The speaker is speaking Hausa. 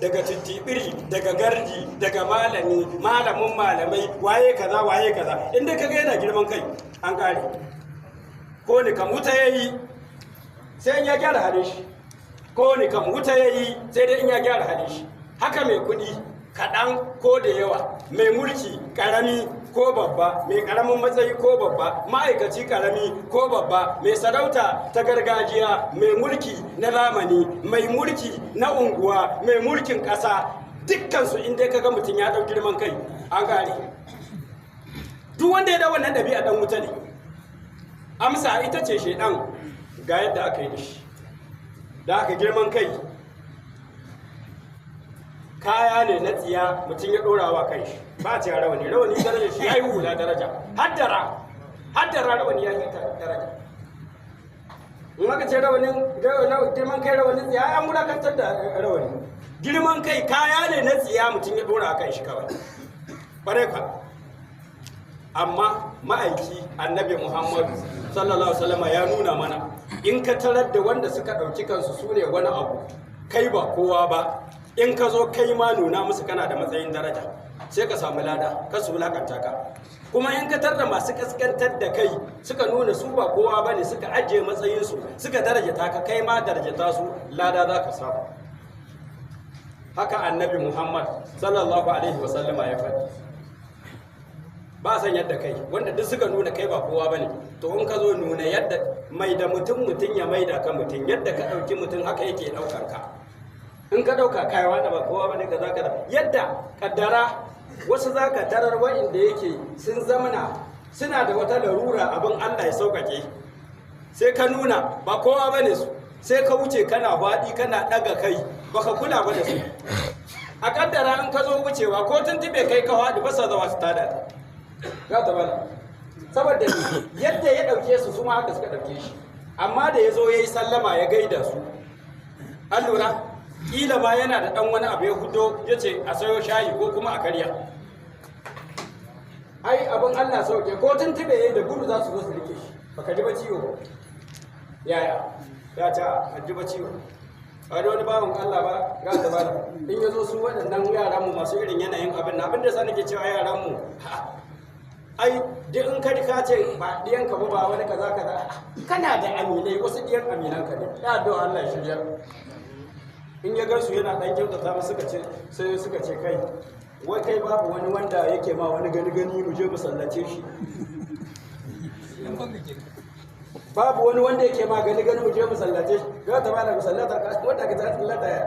daga tittibiri daga gardi daga malamin malamai waye kaza inda kaga yana girman kai an kare ko ni kam wuta yayi sai in ya gyara halin shi ko ni kam wuta yayi sai dai in ya gyara halin shi haka mai kuɗi kaɗan ko da yawa mai mulki ƙarami ko babba mai ƙaramin matsayi ko babba ma'aikaci ƙarami ko babba mai sarauta ta gargajiya mai mulki na zamani mai mulki na unguwa mai mulkin ƙasa dukkansu inda ka ga mutum ya ɗau girman kai an gane duk wanda ya da wannan ɗabi'a ɗan wuta ne amsa ita ce shaidan ga yadda aka yi da shi da aka girman kai kaya ne na tsiya mutum ya ɗora wa kai shi ba ce rawani daraja shi ya yi hula daraja haddara rawani ya yi daraja in aka ce girman kai rawanin tsiya ya mulakantar da rawani girman kai kaya ne na tsiya mutum ya ɗora a kan shi kawai ƙwarai ka amma ma'aiki annabi muhammadu sallallahu alaihi wasallam ya nuna mana in ka tarar da wanda suka ɗauki kansu su ne wani abu kai ba kowa ba in ka zo kai ma nuna musu kana da matsayin daraja sai ka samu lada ka su wulakanta ka kuma in ka tarda masu kaskantar da kai suka nuna su ba kowa bane suka ajiye matsayinsu suka darajata ka kai ma darajata su lada za ka samu haka annabi muhammad sallallahu alaihi wasallama ya faɗi ba san yadda kai wanda duk suka nuna kai ba kowa bane to in ka zo nuna yadda mai da mutum ya mai da ka mutum yadda ka ɗauki mutum haka yake ɗaukar ka in ka ɗauka kayawa da ba kowa bane ka zaka da yadda kaddara wasu zaka tarar wa'inda yake sun zamana suna da wata larura abin Allah ya sauƙaƙe sai ka nuna ba kowa bane su sai ka wuce kana faɗi kana ɗaga kai baka kula ba da su a kaddara in ka zo wucewa ko tuntube kai ka faɗi ba sa zawa su tada ga ta bana saboda yadda ya ɗauke su ma haka suka ɗauke shi amma da ya zo ya yi sallama ya gaida su an lura kila ma yana da ɗan wani abu ya hudo ya ce a sayo shayi ko kuma a karya ai abin Allah sauke ko tuntube yayi da gudu za su zo su rike shi baka ji ba ciwo yaya ya ta ka ji ba ciwo a da wani bawan Allah ba ga ta bana in yazo su waɗannan yaran mu masu irin yanayin abin da sa nake cewa yaran mu ai duk in ka ce ba diyan ka ba wani kaza kana da aminai wasu diyan aminan ka ne ya do Allah ya shirya in ya gansu yana dan kyautata ba suka ce kai wai kai babu wani wanda yake ma wani gani mu je mu sallace shi babu wani wanda yake ma gani mu je mu sallace shi ga ta bana mu sallata ka wanda ka ta sallata ya